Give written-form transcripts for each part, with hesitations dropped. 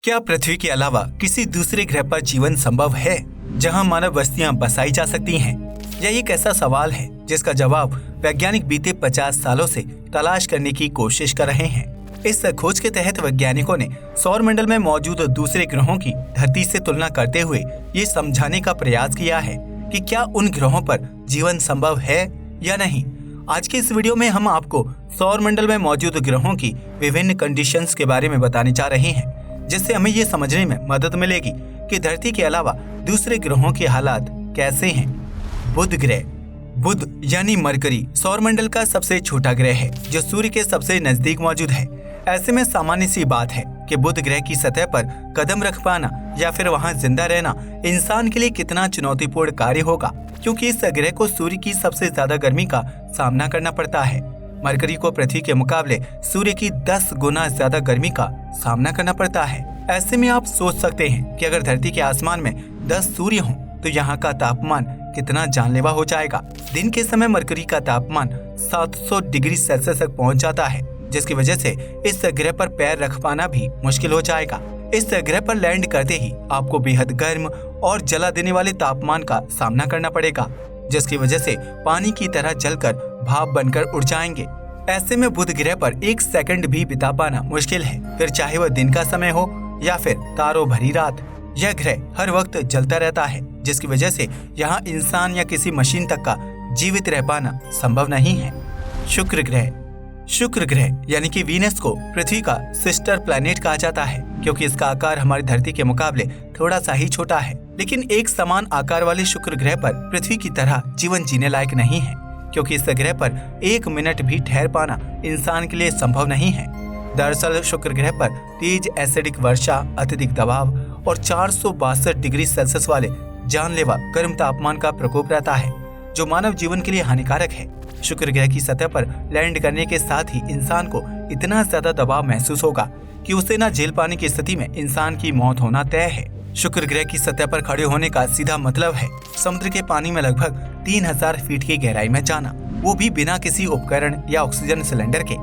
क्या पृथ्वी के अलावा किसी दूसरे ग्रह पर जीवन संभव है जहां मानव बस्तियां बसाई जा सकती हैं? यह एक ऐसा सवाल है जिसका जवाब वैज्ञानिक बीते 50 सालों से तलाश करने की कोशिश कर रहे हैं। इस खोज के तहत वैज्ञानिकों ने सौर मंडल में मौजूद दूसरे ग्रहों की धरती से तुलना करते हुए ये समझाने का प्रयास किया है कि क्या उन ग्रहों पर जीवन संभव है या नहीं। आज के इस वीडियो में हम आपको सौर मंडल में मौजूद ग्रहों की विभिन्न कंडीशंस के बारे में बताने जा रहे हैं, जिससे हमें ये समझने में मदद मिलेगी कि धरती के अलावा दूसरे ग्रहों के हालात कैसे हैं। बुध ग्रह। बुध यानी मरकरी सौरमंडल का सबसे छोटा ग्रह है जो सूर्य के सबसे नजदीक मौजूद है। ऐसे में सामान्य सी बात है कि बुध ग्रह की सतह पर कदम रख पाना या फिर वहां जिंदा रहना इंसान के लिए कितना चुनौतीपूर्ण कार्य होगा, क्योंकि इस ग्रह को सूर्य की सबसे ज्यादा गर्मी का सामना करना पड़ता है। मरकरी को पृथ्वी के मुकाबले सूर्य की 10 गुना ज्यादा गर्मी का सामना करना पड़ता है। ऐसे में आप सोच सकते हैं कि अगर धरती के आसमान में 10 सूर्य हों तो यहाँ का तापमान कितना जानलेवा हो जाएगा। दिन के समय मरकरी का तापमान 700 डिग्री सेल्सियस तक पहुँच जाता है, जिसकी वजह से इस ग्रह पर पैर रख पाना भी मुश्किल हो जाएगा। इस ग्रह पर लैंड करते ही आपको बेहद गर्म और जला देने वाले तापमान का सामना करना पड़ेगा, जिसकी वजह से पानी की तरह जलकर भाप बनकर उड़ जाएंगे। ऐसे में बुध ग्रह पर 1 सेकंड भी बिता पाना मुश्किल है, फिर चाहे वह दिन का समय हो या फिर तारों भरी रात। यह ग्रह हर वक्त जलता रहता है, जिसकी वजह से यहाँ इंसान या किसी मशीन तक का जीवित रह पाना संभव नहीं है। शुक्र ग्रह। शुक्र ग्रह यानी कि वीनस को पृथ्वी का सिस्टर प्लैनेट कहा जाता है, क्योंकि इसका आकार हमारी धरती के मुकाबले थोड़ा सा ही छोटा है। लेकिन एक समान आकार वाले शुक्र ग्रह पर पृथ्वी की तरह जीवन जीने लायक नहीं है, क्योंकि इस ग्रह पर 1 मिनट भी ठहर पाना इंसान के लिए संभव नहीं है। दरअसल शुक्र ग्रह पर तेज एसिडिक वर्षा, अत्यधिक दबाव और 462 डिग्री सेल्सियस वाले जानलेवा गर्म तापमान का प्रकोप रहता है, जो मानव जीवन के लिए हानिकारक है। शुक्र ग्रह की सतह पर लैंड करने के साथ ही इंसान को इतना ज्यादा दबाव महसूस होगा कि उसे न झेल पाने की स्थिति में इंसान की मौत होना तय है। शुक्र ग्रह की सतह पर खड़े होने का सीधा मतलब है समुद्र के पानी में लगभग 3000 फीट की गहराई में जाना, वो भी बिना किसी उपकरण या ऑक्सीजन सिलेंडर के।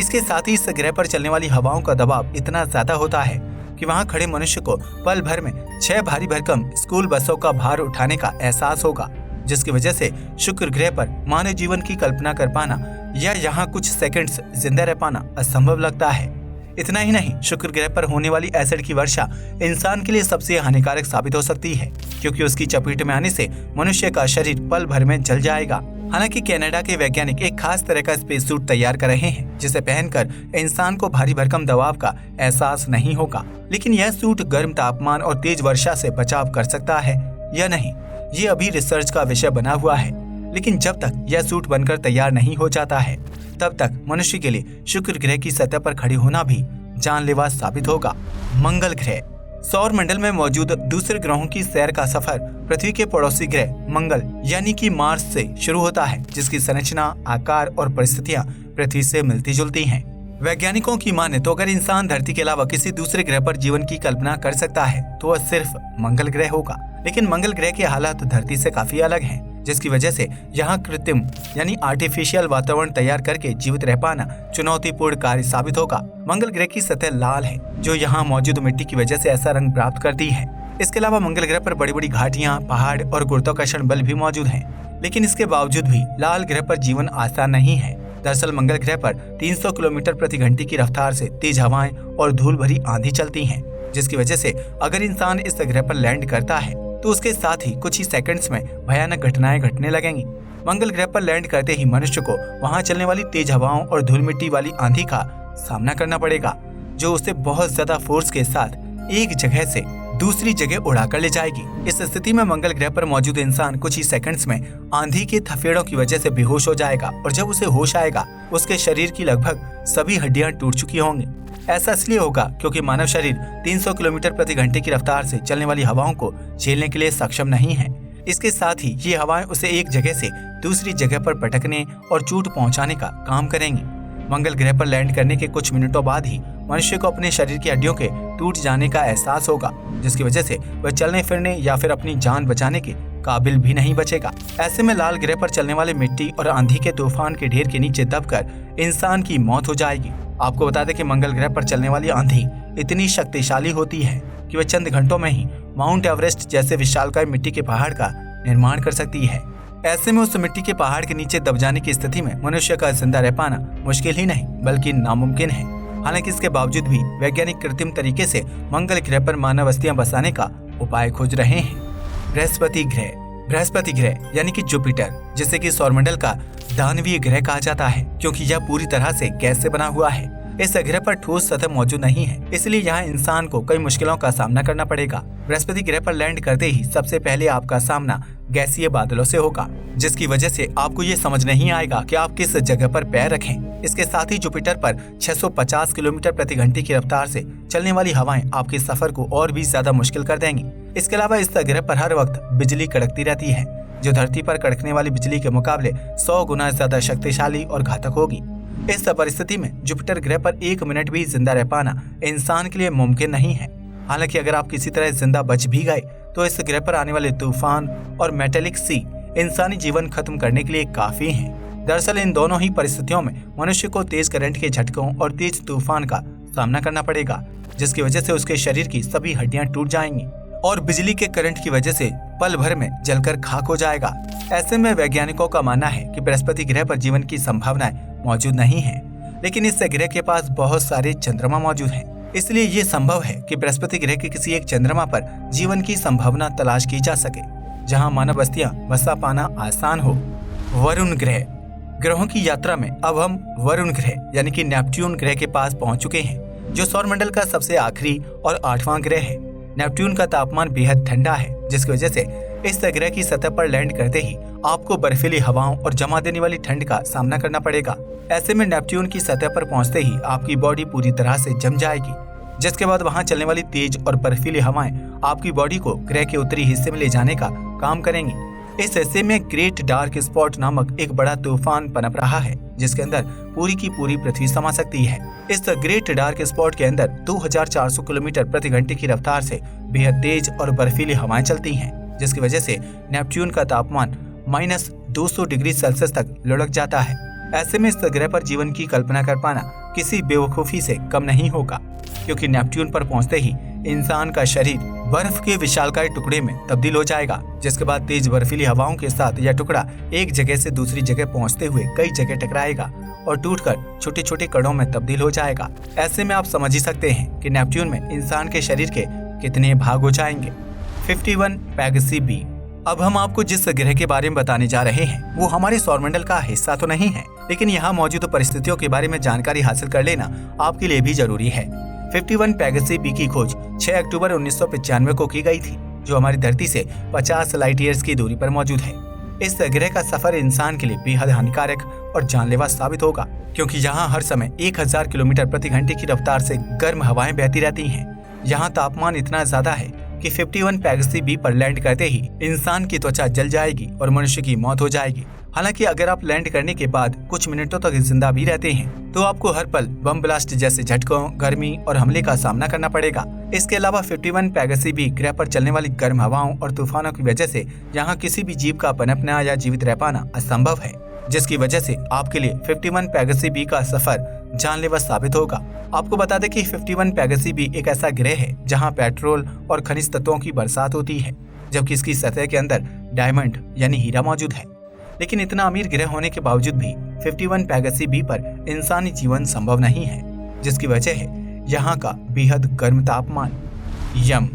इसके साथ ही इस ग्रह पर चलने वाली हवाओं का दबाव इतना ज्यादा होता है कि वहां खड़े मनुष्य को पल भर में 6 भारी भरकम स्कूल बसों का भार उठाने का एहसास होगा, जिसकी वजह से शुक्र ग्रह पर मानव जीवन की कल्पना कर पाना या यहाँ कुछ सेकंड्स जिंदा रह पाना असंभव लगता है। इतना ही नहीं, शुक्र ग्रह पर होने वाली एसिड की वर्षा इंसान के लिए सबसे हानिकारक साबित हो सकती है, क्योंकि उसकी चपेट में आने से मनुष्य का शरीर पल भर में जल जाएगा। हालांकि कनाडा के वैज्ञानिक एक खास तरह का स्पेस सूट तैयार कर रहे हैं, जिसे पहनकर इंसान को भारी भरकम दबाव का एहसास नहीं होगा। लेकिन यह सूट गर्म तापमान और तेज वर्षा से बचाव कर सकता है या नहीं, ये अभी रिसर्च का विषय बना हुआ है। लेकिन जब तक यह सूट बनकर तैयार नहीं हो जाता है, तब तक मनुष्य के लिए शुक्र ग्रह की सतह पर खड़े होना भी जानलेवा साबित होगा। मंगल ग्रह। सौर मंडल में मौजूद दूसरे ग्रहों की सैर का सफर पृथ्वी के पड़ोसी ग्रह मंगल यानी कि मार्स से शुरू होता है, जिसकी संरचना, आकार और परिस्थितियां पृथ्वी से मिलती जुलती हैं। वैज्ञानिकों की माने तो अगर इंसान धरती के अलावा किसी दूसरे ग्रह पर जीवन की कल्पना कर सकता है तो वह सिर्फ मंगल ग्रह होगा। लेकिन मंगल ग्रह के हालात धरती से काफी अलग हैं, जिसकी वजह से यहाँ कृत्रिम यानी आर्टिफिशियल वातावरण तैयार करके जीवित रह पाना चुनौतीपूर्ण कार्य साबित होगा। मंगल ग्रह की सतह लाल है, जो यहाँ मौजूद मिट्टी की वजह से ऐसा रंग प्राप्त करती है। इसके अलावा मंगल ग्रह पर बड़ी बड़ी घाटियाँ, पहाड़ और गुरुत्वाकर्षण बल भी मौजूद हैं। लेकिन इसके बावजूद भी लाल ग्रह पर जीवन आसान नहीं है। दरअसल मंगल ग्रह पर 300 किलोमीटर प्रति घंटे की रफ्तार से तेज हवाएं और धूल भरी आंधी चलती हैं, जिसकी वजह से अगर इंसान इस ग्रह पर लैंड करता है तो उसके साथ ही कुछ ही सेकंड्स में भयानक घटनाएं घटने लगेंगी। मंगल ग्रह पर लैंड करते ही मनुष्य को वहां चलने वाली तेज हवाओं और धूल मिट्टी वाली आंधी का सामना करना पड़ेगा, जो उसे बहुत ज्यादा फोर्स के साथ एक जगह से दूसरी जगह उड़ाकर ले जाएगी। इस स्थिति में मंगल ग्रह पर मौजूद इंसान कुछ ही सेकंड्स में आंधी के थपेड़ों की वजह से बेहोश हो जाएगा, और जब उसे होश आएगा उसके शरीर की लगभग सभी हड्डियां टूट चुकी होंगी। ऐसा इसलिए होगा क्योंकि मानव शरीर 300 किलोमीटर प्रति घंटे की रफ्तार से चलने वाली हवाओं को झेलने के लिए सक्षम नहीं है। इसके साथ ही ये हवाएं उसे एक जगह से दूसरी जगह पर पटकने और चोट पहुंचाने का काम करेंगी। मंगल ग्रह पर लैंड करने के कुछ मिनटों बाद ही मनुष्य को अपने शरीर की हड्डियों के टूट जाने का एहसास होगा, जिसकी वजह से वह चलने फिरने या फिर अपनी जान बचाने के काबिल भी नहीं बचेगा। ऐसे में लाल ग्रह पर चलने वाले मिट्टी और आंधी के तूफान के ढेर के नीचे दबकर इंसान की मौत हो जाएगी। आपको बता दें कि मंगल ग्रह पर चलने वाली आंधी इतनी शक्तिशाली होती है कि वह चंद घंटों में ही माउंट एवरेस्ट जैसे विशालकाय मिट्टी के पहाड़ का निर्माण कर सकती है। ऐसे में उस मिट्टी के पहाड़ के नीचे दब जाने की स्थिति में मनुष्य का जिंदा रह पाना मुश्किल ही नहीं बल्कि नामुमकिन है। हालांकि इसके बावजूद भी वैज्ञानिक कृत्रिम तरीके से मंगल ग्रह पर मानव बस्तियां बसाने का उपाय खोज रहे हैं। बृहस्पति ग्रह यानी कि जुपिटर, जिसे कि सौरमंडल का दानवीय ग्रह कहा जाता है क्योंकि यह पूरी तरह से गैस से बना हुआ है। इस ग्रह पर ठोस सतह मौजूद नहीं है, इसलिए यहाँ इंसान को कई मुश्किलों का सामना करना पड़ेगा। बृहस्पति ग्रह पर लैंड करते ही सबसे पहले आपका सामना गैसीय बादलों से होगा, जिसकी वजह से आपको ये समझ नहीं आएगा कि आप किस जगह पर पैर रखें। इसके साथ ही जुपिटर पर 650 किलोमीटर प्रति घंटे की रफ्तार से चलने वाली हवाएं आपके सफर को और भी ज्यादा मुश्किल कर देंगी। इसके अलावा इस ग्रह पर हर वक्त बिजली कड़कती रहती है, जो धरती पर कड़कने वाली बिजली के मुकाबले 100 गुना ज्यादा शक्तिशाली और घातक होगी। इस परिस्थिति में जुपिटर ग्रह पर 1 मिनट भी जिंदा रह पाना इंसान के लिए मुमकिन नहीं है। हालांकि अगर आप किसी तरह जिंदा बच भी गए तो इस ग्रह पर आने वाले तूफान और मेटेलिक सी इंसानी जीवन खत्म करने के लिए काफी हैं। दरअसल इन दोनों ही परिस्थितियों में मनुष्य को तेज करंट के झटकों और तेज तूफान का सामना करना पड़ेगा, जिसकी वजह से उसके शरीर की सभी हड्डियां टूट जाएंगी और बिजली के करंट की वजह से पल भर में जलकर खाक हो जाएगा। ऐसे में वैज्ञानिकों का मानना है कि बृहस्पति ग्रह पर जीवन की संभावनाएं मौजूद नहीं है, लेकिन इस ग्रह के पास बहुत सारे चंद्रमा मौजूद हैं। इसलिए ये संभव है कि बृहस्पति ग्रह के किसी एक चंद्रमा पर जीवन की संभावना तलाश की जा सके, जहां मानव बस्तियां बसा पाना आसान हो। वरुण ग्रह। ग्रहों की यात्रा में अब हम वरुण ग्रह यानी कि नेपच्यून ग्रह के पास पहुंच चुके हैं, जो सौरमंडल का सबसे आखिरी और 8वां ग्रह है। नेपच्यून का तापमान बेहद ठंडा है, जिसकी वजह से इस ग्रह की सतह पर लैंड करते ही आपको बर्फीली हवाओं और जमा देने वाली ठंड का सामना करना पड़ेगा। ऐसे में नेपच्यून की सतह पर पहुंचते ही आपकी बॉडी पूरी तरह से जम जाएगी, जिसके बाद वहां चलने वाली तेज और बर्फीली हवाएं आपकी बॉडी को ग्रह के उत्तरी हिस्से में ले जाने का काम करेंगी। इस हिस्से में ग्रेट डार्क स्पॉट नामक एक बड़ा तूफान पनप रहा है, जिसके अंदर पूरी की पूरी पृथ्वी समा सकती है। इस ग्रेट डार्क स्पॉट के अंदर 2400 किलोमीटर प्रति घंटे की रफ्तार से बेहद तेज और बर्फीली हवाएं चलती हैं, जिसकी वजह से नेपच्यून का तापमान -200 डिग्री सेल्सियस तक लुढ़क जाता है। ऐसे में इस ग्रह पर जीवन की कल्पना कर पाना किसी बेवकूफी से कम नहीं होगा, क्योंकि नेपच्यून पर पहुंचते ही इंसान का शरीर बर्फ के विशालकाय टुकड़े में तब्दील हो जाएगा, जिसके बाद तेज बर्फीली हवाओं के साथ यह टुकड़ा एक जगह से दूसरी जगह पहुंचते हुए कई जगह टकराएगा और टूटकर छोटे छोटे कणों में तब्दील हो जाएगा। ऐसे में आप समझ ही सकते हैं कि नेपच्यून में इंसान के शरीर के कितने भाग हो जाएंगे। 51 पैगसी बी। अब हम आपको जिस ग्रह के बारे में बताने जा रहे हैं वो हमारे सौरमंडल का हिस्सा तो नहीं है, लेकिन यहाँ मौजूद परिस्थितियों के बारे में जानकारी हासिल कर लेना आपके लिए भी जरूरी है। 51 पैगसी बी की खोज 6 अक्टूबर 1995 को की गई थी, जो हमारी धरती से 50 लाइट ईयर्स की दूरी पर मौजूद है। इस ग्रह का सफर इंसान के लिए बेहद हानिकारक और जानलेवा साबित होगा, क्योंकि यहाँ हर समय 1000 किलोमीटर प्रति घंटे की रफ्तार से गर्म हवाएं बहती रहती हैं। यहाँ तापमान इतना ज्यादा है कि 51 पैगसी बी पर लैंड करते ही इंसान की त्वचा जल जाएगी और मनुष्य की मौत हो जाएगी। हालांकि अगर आप लैंड करने के बाद कुछ मिनटों तक जिंदा भी रहते हैं तो आपको हर पल बम ब्लास्ट जैसे झटकों, गर्मी और हमले का सामना करना पड़ेगा। इसके अलावा 51 पैगसी बी ग्रह पर चलने वाली गर्म हवाओं और तूफानों की वजह से यहाँ किसी भी जीव का पनपना या जीवित रह पाना असंभव है, जिसकी वजह से आपके लिए 51 पैगसी बी का सफर जानलेवा साबित होगा। आपको बता दें कि 51 पैगसी बी एक ऐसा ग्रह है जहां पेट्रोल और खनिज तत्वों की बरसात होती है, जबकि इसकी सतह के अंदर डायमंड यानी हीरा मौजूद है। लेकिन इतना अमीर ग्रह होने के बावजूद भी 51 पैगसी बी पर इंसानी जीवन संभव नहीं है, जिसकी वजह है यहाँ का बेहद गर्म तापमान। यम।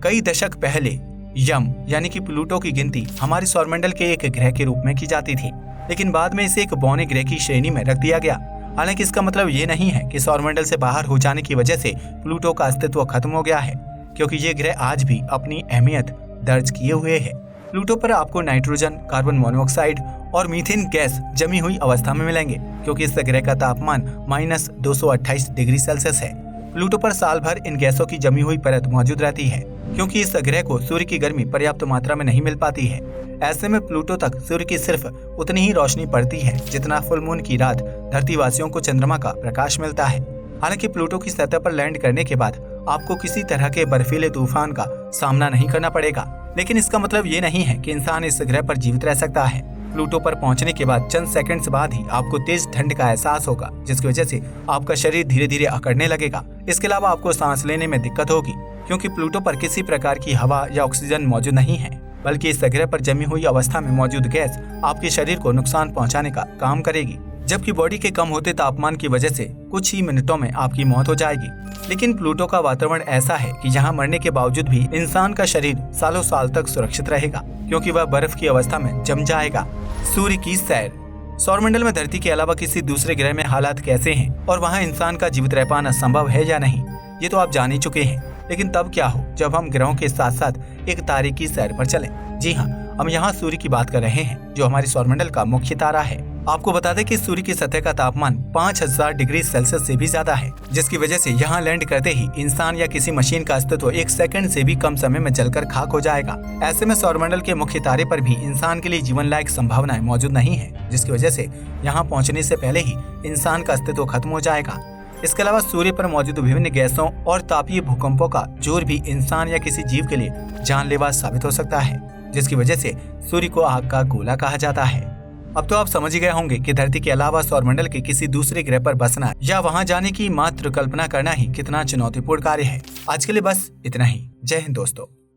कई दशक पहले यम यानी कि प्लूटो की गिनती हमारे सौरमंडल के एक ग्रह के रूप में की जाती थी, लेकिन बाद में इसे एक बौने ग्रह की श्रेणी में रख दिया गया। हालांकि इसका मतलब ये नहीं है कि सौरमंडल से बाहर हो जाने की वजह से प्लूटो का अस्तित्व खत्म हो गया है, क्योंकि ये ग्रह आज भी अपनी अहमियत दर्ज किए हुए है। प्लूटो पर आपको नाइट्रोजन, कार्बन मोनोऑक्साइड और मीथेन गैस जमी हुई अवस्था में मिलेंगे, क्योंकि इस ग्रह का तापमान -228 डिग्री सेल्सियस है। प्लूटो पर साल भर इन गैसों की जमी हुई परत मौजूद रहती है, क्योंकि इस ग्रह को सूर्य की गर्मी पर्याप्त मात्रा में नहीं मिल पाती है। ऐसे में प्लूटो तक सूर्य की सिर्फ उतनी ही रोशनी पड़ती है जितना फुल मून की रात धरतीवासियों को चंद्रमा का प्रकाश मिलता है। हालांकि प्लूटो की सतह पर लैंड करने के बाद आपको किसी तरह के बर्फीले तूफान का सामना नहीं करना पड़ेगा, लेकिन इसका मतलब ये नहीं है कि इंसान इस ग्रह पर जीवित रह सकता है। प्लूटो पर पहुंचने के बाद चंद सेकंड्स बाद ही आपको तेज ठंड का एहसास होगा, जिसकी वजह से आपका शरीर धीरे धीरे अकड़ने लगेगा। इसके अलावा आपको सांस लेने में दिक्कत होगी, क्योंकि प्लूटो पर किसी प्रकार की हवा या ऑक्सीजन मौजूद नहीं है, बल्कि इस ग्रह पर जमी हुई अवस्था में मौजूद गैस आपके शरीर को नुकसान पहुंचाने का काम करेगी, जबकि बॉडी के कम होते तापमान की वजह से कुछ ही मिनटों में आपकी मौत हो जाएगी। लेकिन प्लूटो का वातावरण ऐसा है कि यहाँ मरने के बावजूद भी इंसान का शरीर सालों साल तक सुरक्षित रहेगा, क्योंकि वह बर्फ की अवस्था में जम जाएगा। सूर्य की सैर। सौरमंडल में धरती के अलावा किसी दूसरे ग्रह में हालात कैसे हैं और वहाँ इंसान का जीवित रह पाना संभव है या नहीं, ये तो आप जान ही चुके हैं। लेकिन तब क्या हो जब हम ग्रहों के साथ साथ एक तारे की सैर पर चलें। जी हाँ, हम यहाँ सूर्य की बात कर रहे हैं, जो हमारे सौरमंडल का मुख्य तारा है। आपको बता दें कि सूर्य की सतह का तापमान 5000 डिग्री सेल्सियस से भी ज्यादा है, जिसकी वजह से यहाँ लैंड करते ही इंसान या किसी मशीन का अस्तित्व एक सेकंड से भी कम समय में जलकर खाक हो जाएगा। ऐसे में सौरमंडल के मुख्य तारे पर भी इंसान के लिए जीवन लायक संभावनाएं मौजूद नहीं है, जिसकी वजह से यहाँ पहुँचने से पहले ही इंसान का अस्तित्व खत्म हो जाएगा। इसके अलावा सूर्य पर मौजूद विभिन्न गैसों और तापीय भूकंपों का जोर भी इंसान या किसी जीव के लिए जानलेवा साबित हो सकता है, जिसकी वजह से सूर्य को आग का गोला कहा जाता है। अब तो आप समझ ही गए होंगे कि धरती के अलावा सौरमंडल के किसी दूसरे ग्रह पर बसना या वहां जाने की मात्र कल्पना करना ही कितना चुनौतीपूर्ण कार्य है। आज के लिए बस इतना ही। जय हिंद दोस्तों।